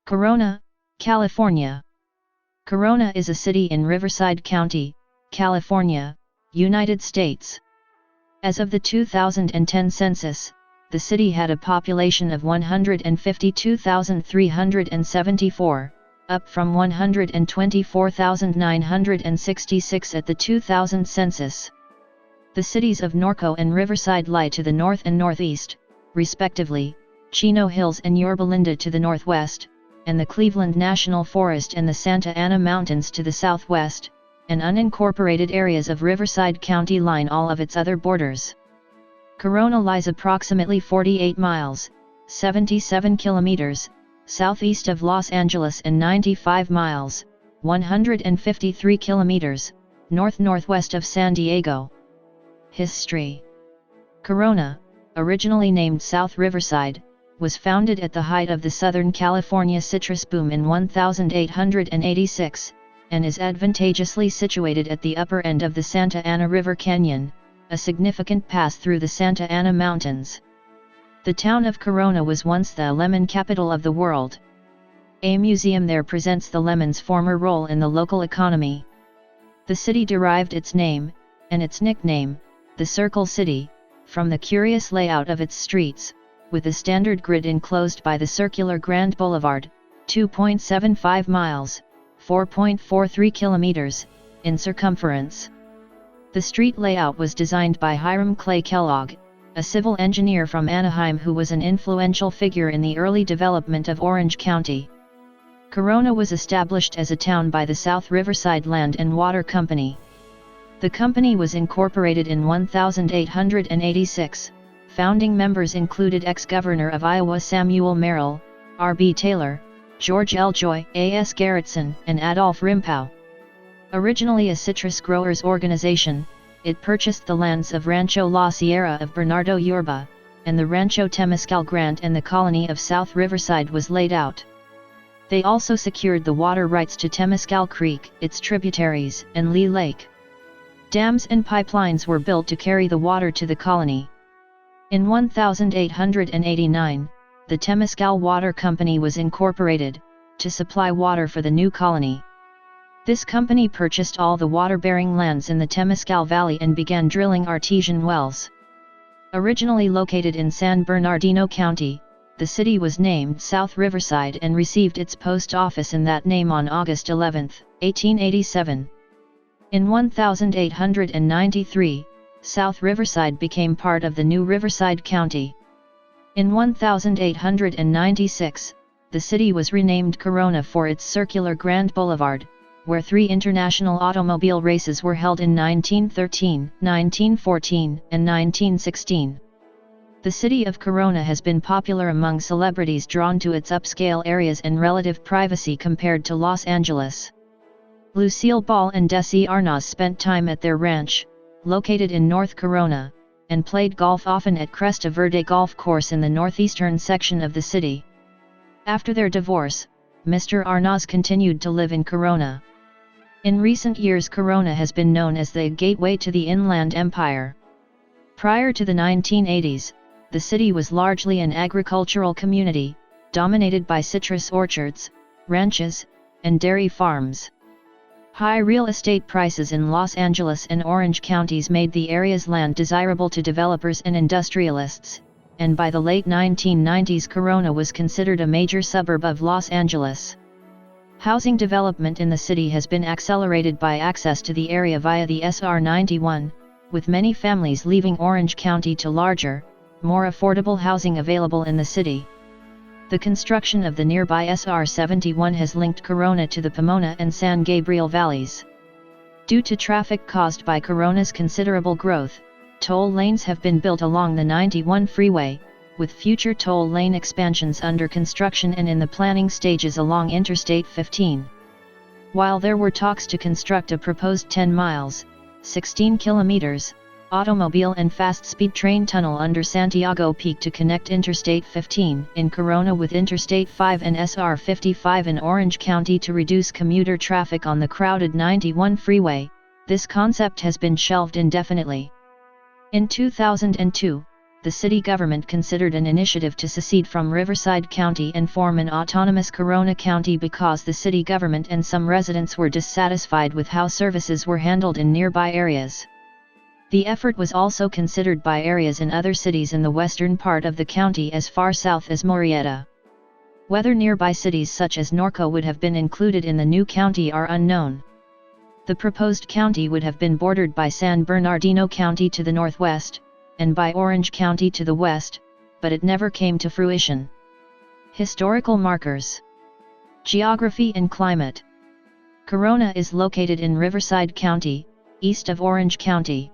Corona, California. Corona is a city in Riverside County, California, United States. As of the 2010 census, the city had a population of 152,374, up from 124,966 at the 2000 census. The cities of Norco and Riverside lie to the north and northeast, respectively, Chino Hills and Yorba Linda to the northwest, and the Cleveland National Forest and the Santa Ana Mountains to the southwest, and unincorporated areas of Riverside County line all of its other borders. Corona lies approximately 48 miles, 77 kilometers, southeast of Los Angeles and 95 miles, 153 kilometers, north-northwest of San Diego. History. Corona, originally named South Riverside, was founded at the height of the Southern California citrus boom in 1886, and is advantageously situated at the upper end of the Santa Ana River Canyon, a significant pass through the Santa Ana Mountains. The town of Corona was once the lemon capital of the world. A museum there presents the lemon's former role in the local economy. The city derived its name, and its nickname, the Circle City, from the curious layout of its streets, with a standard grid enclosed by the circular Grand Boulevard, 2.75 miles, 4.43 kilometers, in circumference. The street layout was designed by Hiram Clay Kellogg, a civil engineer from Anaheim who was an influential figure in the early development of Orange County. Corona was established as a town by the South Riverside Land and Water Company. The company was incorporated in 1886. Founding members included ex-governor of Iowa Samuel Merrill, R.B. Taylor, George L. Joy, A.S. Garretson, and Adolph Rimpau. Originally a citrus growers organization, it purchased the lands of Rancho La Sierra of Bernardo Yorba, and the Rancho Temescal Grant, and the colony of South Riverside was laid out. They also secured the water rights to Temescal Creek, its tributaries, and Lee Lake. Dams and pipelines were built to carry the water to the colony. In 1889, the Temescal Water Company was incorporated, to supply water for the new colony. This company purchased all the water-bearing lands in the Temescal Valley and began drilling artesian wells. Originally located in San Bernardino County, the city was named South Riverside and received its post office in that name on August 11, 1887. In 1893, South Riverside became part of the new Riverside County. In 1896, the city was renamed Corona for its circular Grand Boulevard, where 3 international automobile races were held in 1913, 1914, and 1916. The city of Corona has been popular among celebrities drawn to its upscale areas and relative privacy compared to Los Angeles. Lucille Ball and Desi Arnaz spent time at their ranch, located in North Corona, and played golf often at Cresta Verde Golf Course in the northeastern section of the city. After their divorce, Mr. Arnaz continued to live in Corona. In recent years, Corona has been known as the gateway to the Inland Empire. Prior to the 1980s, the city was largely an agricultural community, dominated by citrus orchards, ranches, and dairy farms. High real estate prices in Los Angeles and Orange counties made the area's land desirable to developers and industrialists, and by the late 1990s Corona was considered a major suburb of Los Angeles. Housing development in the city has been accelerated by access to the area via the SR 91, with many families leaving Orange County to larger, more affordable housing available in the city. The construction of the nearby SR 71 has linked Corona to the Pomona and San Gabriel valleys. Due to traffic caused by Corona's considerable growth, toll lanes have been built along the 91 freeway, with future toll lane expansions under construction and in the planning stages along Interstate 15. While there were talks to construct a proposed 10 miles, 16 kilometers, automobile and fast-speed train tunnel under Santiago Peak to connect Interstate 15 in Corona with Interstate 5 and SR 55 in Orange County to reduce commuter traffic on the crowded 91 freeway, this concept has been shelved indefinitely. In 2002, the city government considered an initiative to secede from Riverside County and form an autonomous Corona County because the city government and some residents were dissatisfied with how services were handled in nearby areas. The effort was also considered by areas in other cities in the western part of the county as far south as Murrieta. Whether nearby cities such as Norco would have been included in the new county are unknown. The proposed county would have been bordered by San Bernardino County to the northwest, and by Orange County to the west, but it never came to fruition. Historical markers. Geography and climate. Corona is located in Riverside County, east of Orange County.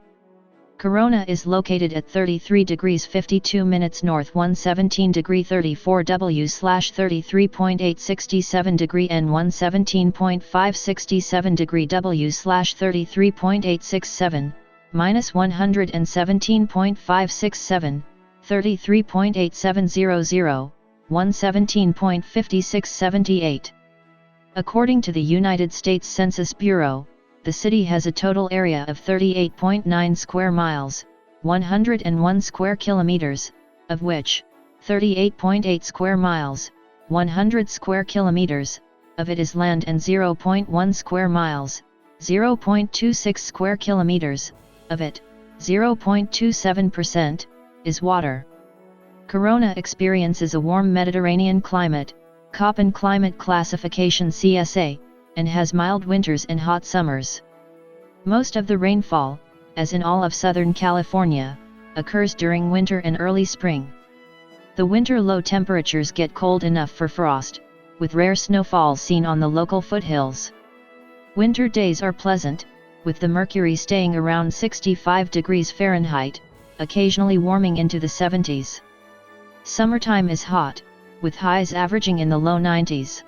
Corona is located at 33 degrees 52 minutes north 117 degree 34 W/33.867 degree N 117.567 degree W/33.867, minus 117.567, 33.8700, 117.5678. According to the United States Census Bureau, the city has a total area of 38.9 square miles, 101 square kilometers, of which 38.8 square miles, 100 square kilometers, of it is land and 0.1 square miles, 0.26 square kilometers, of it, 0.27%, is water. Corona experiences a warm Mediterranean climate, Köppen climate classification CSA, and has mild winters and hot summers. Most of the rainfall, as in all of Southern California, occurs during winter and early spring. The winter low temperatures get cold enough for frost, with rare snowfall seen on the local foothills. Winter days are pleasant, with the mercury staying around 65 degrees Fahrenheit, occasionally warming into the 70s. Summertime is hot, with highs averaging in the low 90s.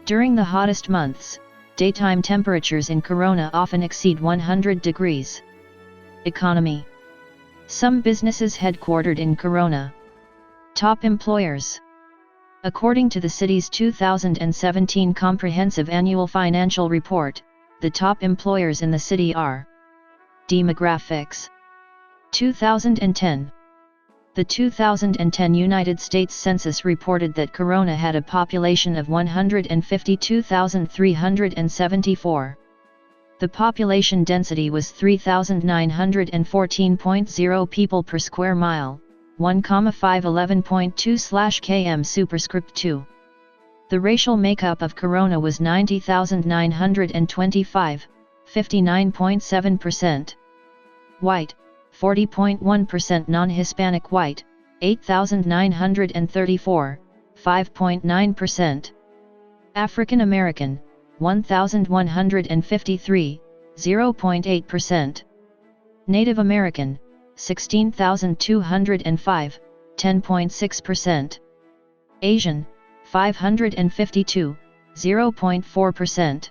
During the hottest months, daytime temperatures in Corona often exceed 100 degrees. Economy. Some businesses headquartered in Corona. Top employers. According to the city's 2017 Comprehensive Annual Financial Report, the top employers in the city are: Demographics. 2010. The 2010 United States Census reported that Corona had a population of 152,374. The population density was 3,914.0 people per square mile, 1,511.2/km superscript 2. The racial makeup of Corona was 90,925, 59.7%. White, 40.1%. Non-Hispanic white, 8,934, 5.9%. African American, 1,153, 0.8%. Native American, 16,205, 10.6%. Asian, 552, 0.4%.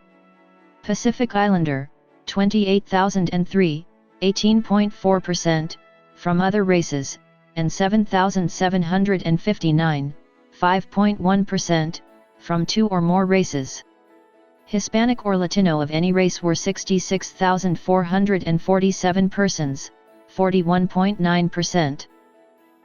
Pacific Islander, 28,003, 18.4%, from other races, and 7,759, 5.1%, from two or more races. Hispanic or Latino of any race were 66,447 persons, 41.9%.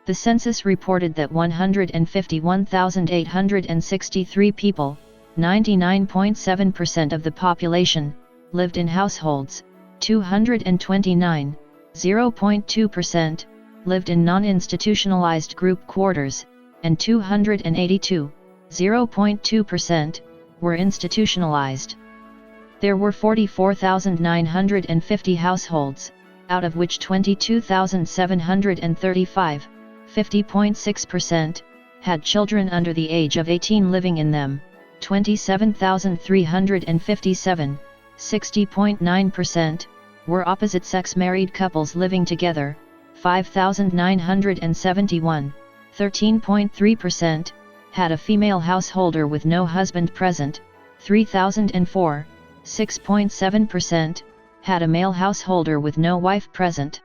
The census reported that 151,863 people, 99.7% of the population, lived in households, 229, 0.2%, lived in non-institutionalized group quarters, and 282, 0.2%, were institutionalized. There were 44,950 households, out of which 22,735, 50.6%, had children under the age of 18 living in them, 27,357, 60.9%, were opposite-sex married couples living together, 5,971, 13.3%, had a female householder with no husband present, 3,004, 6.7%, had a male householder with no wife present.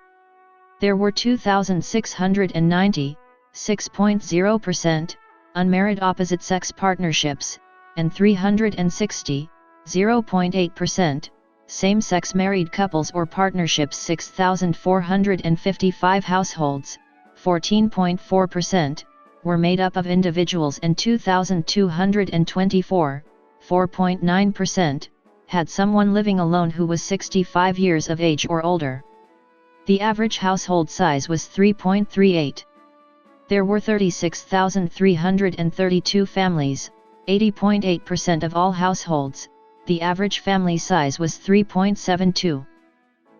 There were 2,690, 6.0%, unmarried opposite-sex partnerships, and 360, 0.8%, same-sex married couples or partnerships. 6,455 households, 14.4%, were made up of individuals, and 2,224, 4.9%, had someone living alone who was 65 years of age or older. The average household size was 3.38. There were 36,332 families, 80.8% of all households. The average family size was 3.72.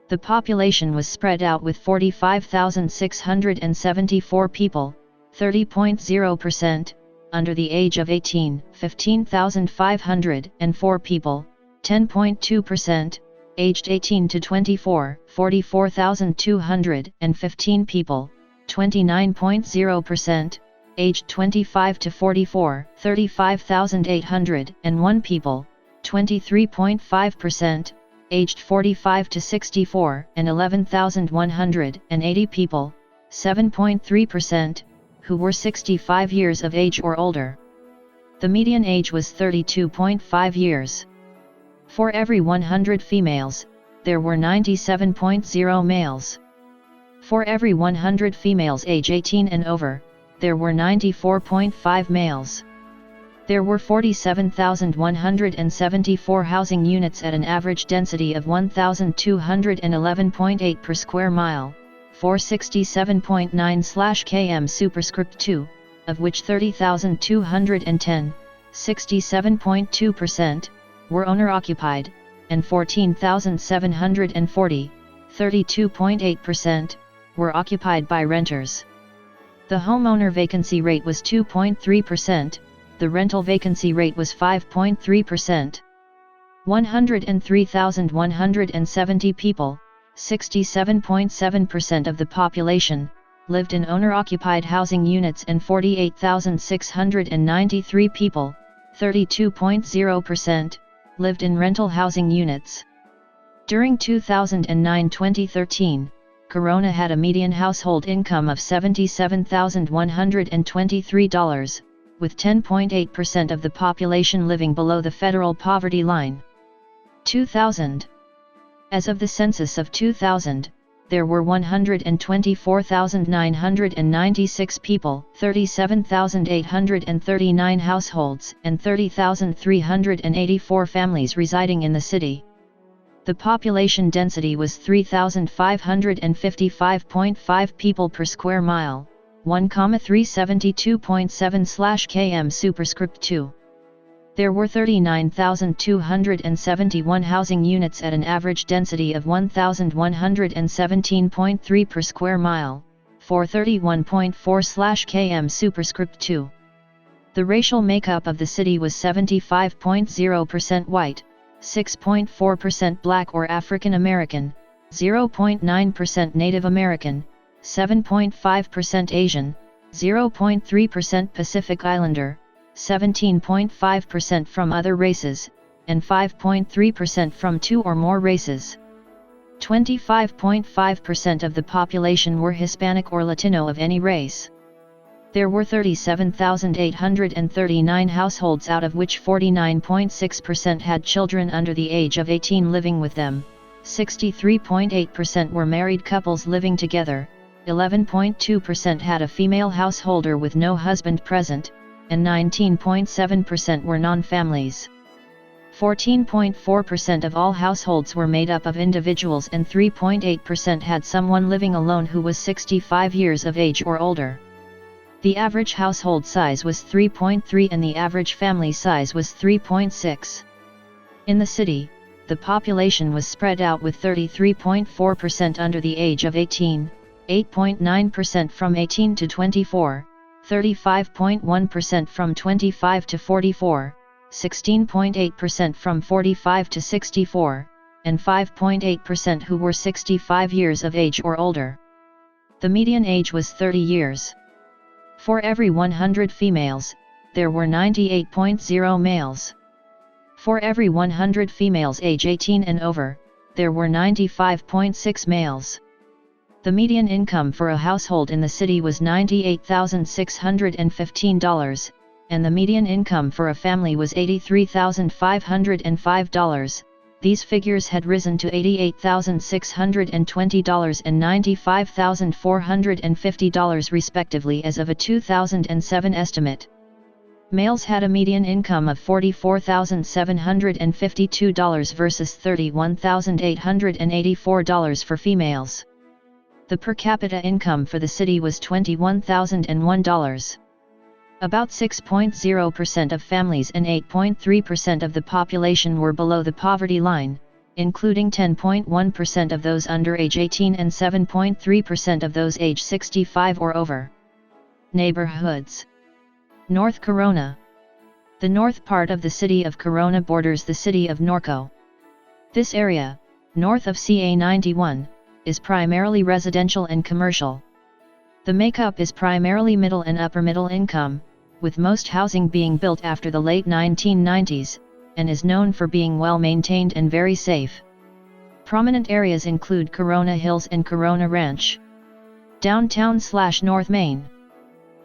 The population was spread out with 45,674 people, 30.0%, under the age of 18, 15,504 people, 10.2%, aged 18 to 24, 44,215 people, 29.0%, aged 25 to 44, 35,801 people, 23.5%, aged 45 to 64, and 11,180 people, 7.3%, who were 65 years of age or older. The median age was 32.5 years. For every 100 females, there were 97.0 males. For every 100 females age 18 and over, there were 94.5 males. There were 47,174 housing units at an average density of 1,211.8 per square mile, 467.9/km superscript 2, of which 30,210, 67.2%, were owner-occupied, and 14,740, 32.8%, were occupied by renters. The homeowner vacancy rate was 2.3%, the rental vacancy rate was 5.3%. 103,170 people, 67.7% of the population, lived in owner-occupied housing units, and 48,693 people, 32.0%, lived in rental housing units. During 2009-2013, Corona had a median household income of $77,123, with 10.8% of the population living below the federal poverty line. 2000. As of the census of 2000, there were 124,996 people, 37,839 households, and 30,384 families residing in the city. The population density was 3,555.5 people per square mile, 1,372.7/km superscript 2. There were 39,271 housing units at an average density of 1,117.3 per square mile, 431.4/km superscript 2. The racial makeup of the city was 75.0% white, 6.4% Black or African American, 0.9% Native American, 7.5% Asian, 0.3% Pacific Islander, 17.5% from other races, and 5.3% from two or more races. 25.5% of the population were Hispanic or Latino of any race. There were 37,839 households, out of which 49.6% had children under the age of 18 living with them, 63.8% were married couples living together, 11.2% had a female householder with no husband present, and 19.7% were non-families. 14.4% of all households were made up of individuals, and 3.8% had someone living alone who was 65 years of age or older. The average household size was 3.3 and the average family size was 3.6. In the city, the population was spread out with 33.4% under the age of 18, 8.9% from 18 to 24, 35.1% from 25 to 44, 16.8% from 45 to 64, and 5.8% who were 65 years of age or older. The median age was 30 years. For every 100 females, there were 98.0 males. For every 100 females age 18 and over, there were 95.6 males. The median income for a household in the city was $98,615, and the median income for a family was $83,505, these figures had risen to $88,620 and $95,450 respectively as of a 2007 estimate. Males had a median income of $44,752 versus $31,884 for females. The per capita income for the city was $21,001. About 6.0% of families and 8.3% of the population were below the poverty line, including 10.1% of those under age 18 and 7.3% of those age 65 or over. Neighborhoods. North Corona. The north part of the city of Corona borders the city of Norco. This area, north of CA 91, is primarily residential and commercial. The makeup is primarily middle and upper middle income, with most housing being built after the late 1990s, and is known for being well maintained and very safe. Prominent areas include Corona Hills and Corona Ranch. Downtown/North Main.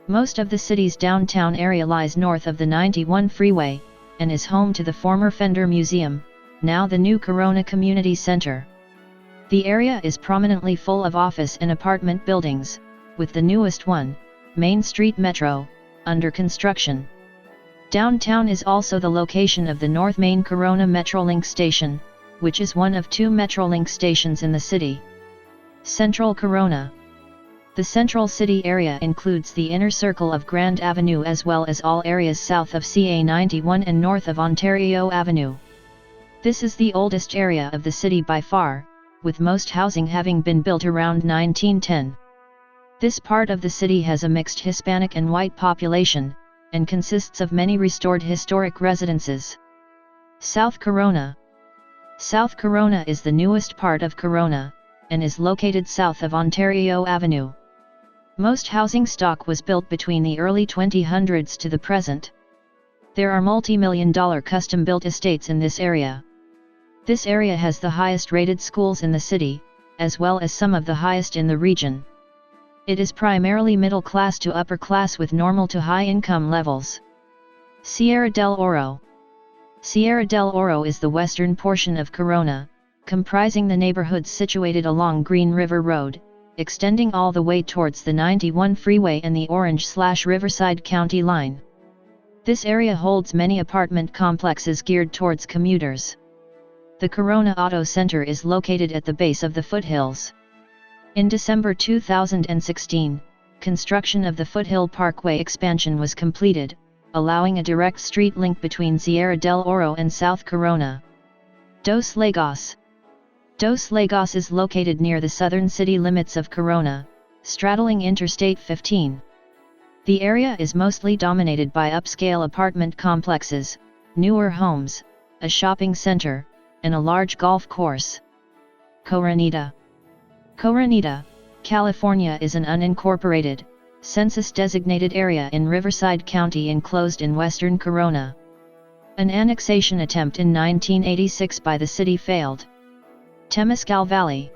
Most of the city's downtown area lies north of the 91 freeway, and is home to the former Fender Museum, now the new Corona Community Center. The area is prominently full of office and apartment buildings, with the newest one, Main Street Metro, under construction. Downtown is also the location of the North Main Corona Metrolink station, which is one of 2 Metrolink stations in the city. Central Corona. The central city area includes the inner circle of Grand Avenue as well as all areas south of CA 91 and north of Ontario Avenue. This is the oldest area of the city by far, with most housing having been built around 1910. This part of the city has a mixed Hispanic and white population, and consists of many restored historic residences. South Corona. South Corona is the newest part of Corona, and is located south of Ontario Avenue. Most housing stock was built between the early 2000s to the present. There are multi-million-dollar custom-built estates in this area. This area has the highest rated schools in the city, as well as some of the highest in the region. It is primarily middle class to upper class with normal to high income levels. Sierra del Oro. Sierra del Oro is the western portion of Corona, comprising the neighborhoods situated along Green River Road, extending all the way towards the 91 freeway and the Orange/Riverside County line. This area holds many apartment complexes geared towards commuters. The Corona Auto Center is located at the base of the foothills. In December 2016, construction of the Foothill Parkway expansion was completed, allowing a direct street link between Sierra del Oro and South Corona. Dos Lagos. Dos Lagos is located near the southern city limits of Corona, straddling Interstate 15. The area is mostly dominated by upscale apartment complexes, newer homes, a shopping center, and a large golf course. Coronita. Coronita, California is an unincorporated, census-designated area in Riverside County enclosed in western Corona. An annexation attempt in 1986 by the city failed. Temescal Valley.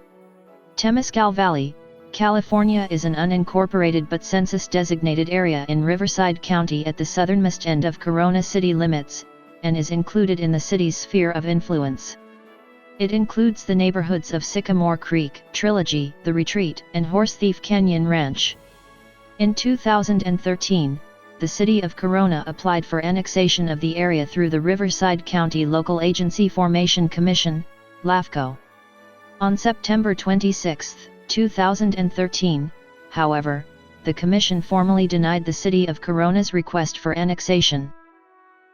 Temescal Valley, California is an unincorporated but census-designated area in Riverside County at the southernmost end of Corona city limits, and is included in the city's sphere of influence. It includes the neighborhoods of Sycamore Creek, Trilogy, The Retreat, and Horse Thief Canyon Ranch. In 2013, the City of Corona applied for annexation of the area through the Riverside County Local Agency Formation Commission, LAFCO. On September 26, 2013, however, the commission formally denied the City of Corona's request for annexation.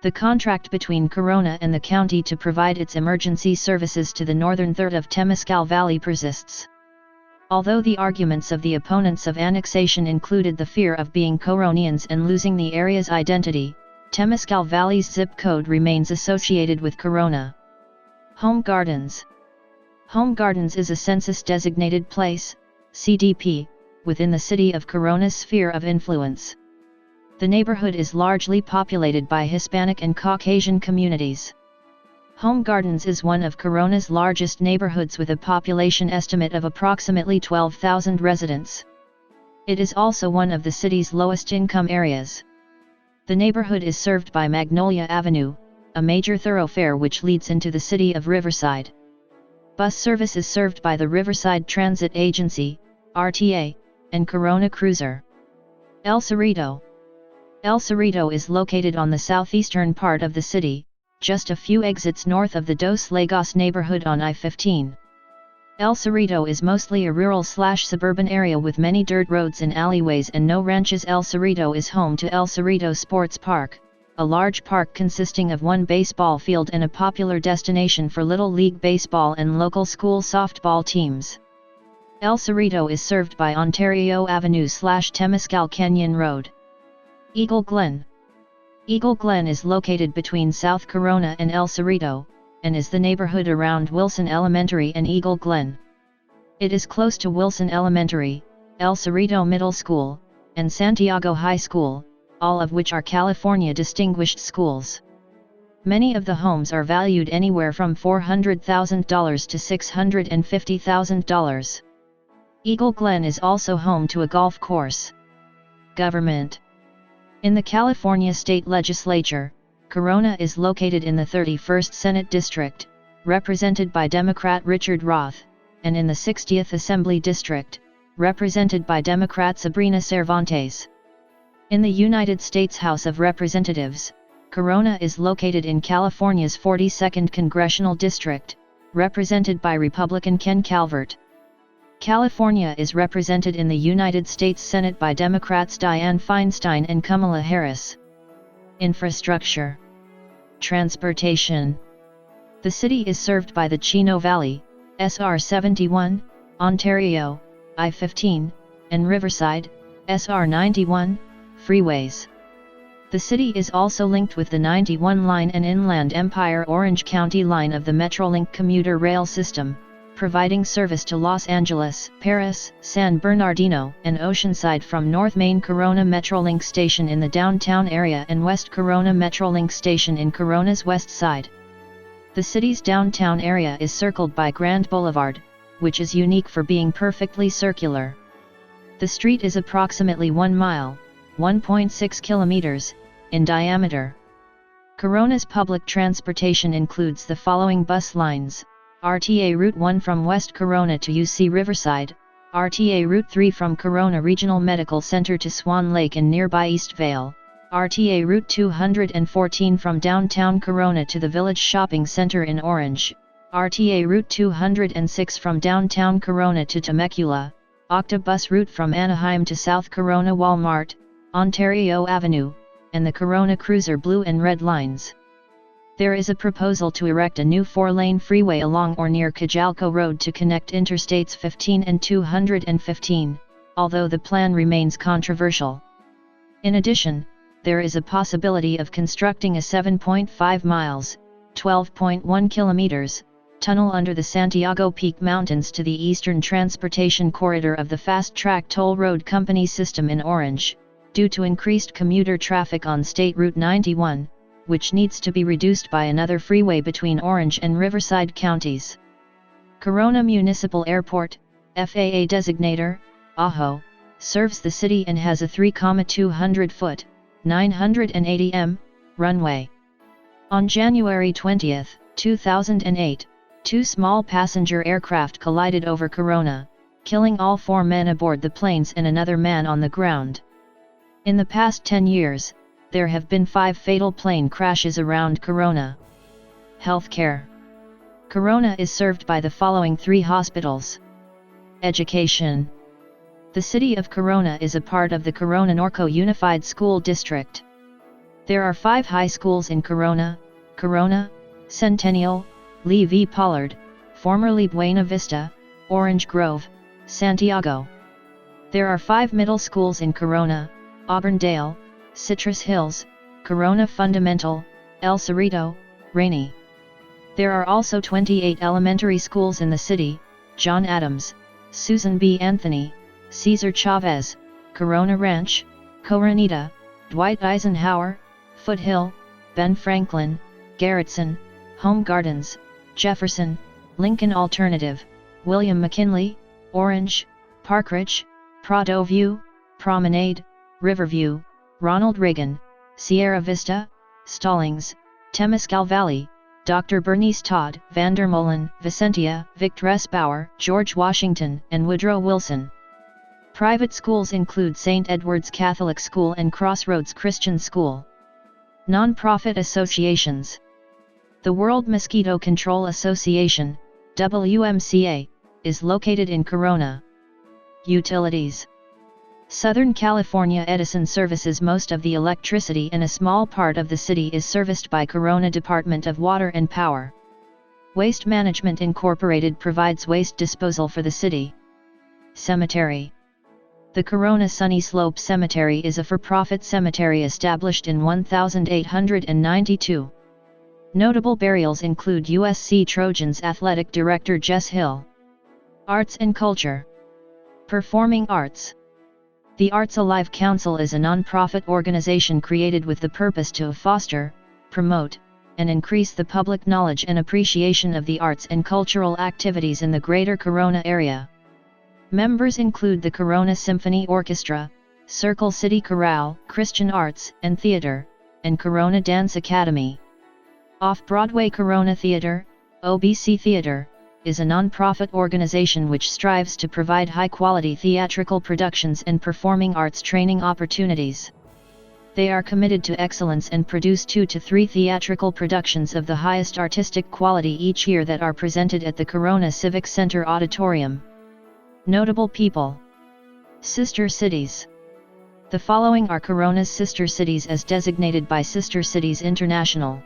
The contract between Corona and the county to provide its emergency services to the northern third of Temescal Valley persists. Although the arguments of the opponents of annexation included the fear of being Coronians and losing the area's identity, Temescal Valley's zip code remains associated with Corona. Home Gardens. Home Gardens is a census-designated place, CDP, within the City of Corona's sphere of influence. The neighborhood is largely populated by Hispanic and Caucasian communities. Home Gardens is one of Corona's largest neighborhoods with a population estimate of approximately 12,000 residents. It is also one of the city's lowest income areas. The neighborhood is served by Magnolia Avenue, a major thoroughfare which leads into the city of Riverside. Bus service is served by the Riverside Transit Agency, RTA, and Corona Cruiser. El Cerrito. El Cerrito is located on the southeastern part of the city, just a few exits north of the Dos Lagos neighborhood on I-15. El Cerrito is mostly a rural/suburban area with many dirt roads and alleyways and no ranches. El Cerrito is home to El Cerrito Sports Park, a large park consisting of one baseball field and a popular destination for Little League Baseball and local school softball teams. El Cerrito is served by Ontario Avenue/Temescal Canyon Road. Eagle Glen. Eagle Glen is located between South Corona and El Cerrito, and is the neighborhood around Wilson Elementary and Eagle Glen. It is close to Wilson Elementary, El Cerrito Middle School, and Santiago High School, all of which are California distinguished schools. Many of the homes are valued anywhere from $400,000 to $650,000. Eagle Glen is also home to a golf course. Government. In the California State Legislature, Corona is located in the 31st Senate District, represented by Democrat Richard Roth, and in the 60th Assembly District, represented by Democrat Sabrina Cervantes. In the United States House of Representatives, Corona is located in California's 42nd Congressional District, represented by Republican Ken Calvert. California is represented in the United States Senate by Democrats Dianne Feinstein and Kamala Harris. Infrastructure. Transportation. The city is served by the Chino Valley, SR 71, Ontario, I-15, and Riverside, SR 91, freeways. The city is also linked with the 91 line and Inland Empire Orange County line of the Metrolink commuter rail system, providing service to Los Angeles, Paris, San Bernardino, and Oceanside from North Main Corona Metrolink station in the downtown area and West Corona Metrolink station in Corona's west side. The city's downtown area is circled by Grand Boulevard, which is unique for being perfectly circular. The street is approximately 1 mile, 1.6 kilometers, in diameter. Corona's public transportation includes the following bus lines: RTA Route 1 from West Corona to UC Riverside, RTA Route 3 from Corona Regional Medical Center to Swan Lake and nearby Eastvale, RTA Route 214 from downtown Corona to the Village Shopping Center in Orange, RTA Route 206 from downtown Corona to Temecula, Octobus Route from Anaheim to South Corona Walmart, Ontario Avenue, and the Corona Cruiser Blue and Red lines. There is a proposal to erect a new 4-lane freeway along or near Cojalco Road to connect Interstates 15 and 215, although the plan remains controversial. In addition, there is a possibility of constructing a 7.5 miles, 12.1 kilometers, tunnel under the Santiago Peak Mountains to the Eastern Transportation Corridor of the Fast Track Toll Road Company system in Orange, due to increased commuter traffic on State Route 91, which needs to be reduced by another freeway between Orange and Riverside counties. Corona Municipal Airport, FAA designator, AHO, serves the city and has a 3,200-foot, 980 m, runway. On January 20, 2008, 2 small passenger aircraft collided over Corona, killing all 4 men aboard the planes and another man on the ground. In the past 10 years, there have been 5 fatal plane crashes around Corona. Healthcare. Corona is served by the following 3 hospitals. Education. The city of Corona is a part of the Corona Norco Unified School District. There are 5 high schools in Corona: Corona, Centennial, Lee V. Pollard, formerly Buena Vista, Orange Grove, Santiago. There are 5 middle schools in Corona: Auburndale, Citrus Hills, Corona Fundamental, El Cerrito, Rainey. There are also 28 elementary schools in the city: John Adams, Susan B. Anthony, Cesar Chavez, Corona Ranch, Coronita, Dwight Eisenhower, Foothill, Ben Franklin, Garrettson, Home Gardens, Jefferson, Lincoln Alternative, William McKinley, Orange, Parkridge, Prado View, Promenade, Riverview, Ronald Reagan, Sierra Vista, Stallings, Temescal Valley, Dr. Bernice Todd, Vandermolen, Vicentia, Victor S. Bauer, George Washington, and Woodrow Wilson. Private schools include St. Edward's Catholic School and Crossroads Christian School. Non-profit associations. The World Mosquito Control Association, WMCA, is located in Corona. Utilities. Southern California Edison services most of the electricity, and a small part of the city is serviced by Corona Department of Water and Power. Waste Management Incorporated provides waste disposal for the city. Cemetery. The Corona Sunny Slope Cemetery is a for-profit cemetery established in 1892. Notable burials include USC Trojans athletic director Jess Hill. Arts and culture. Performing arts. The Arts Alive Council is a non-profit organization created with the purpose to foster, promote, and increase the public knowledge and appreciation of the arts and cultural activities in the greater Corona area. Members include the Corona Symphony Orchestra, Circle City Chorale, Christian Arts and Theater, and Corona Dance Academy. Off-Broadway Corona Theater, OBC Theater, is a non-profit organization which strives to provide high-quality theatrical productions and performing arts training opportunities. They are committed to excellence and produce 2 to 3 theatrical productions of the highest artistic quality each year that are presented at the Corona Civic Center Auditorium. Notable people. Sister cities. The following are Corona's sister cities as designated by Sister Cities International.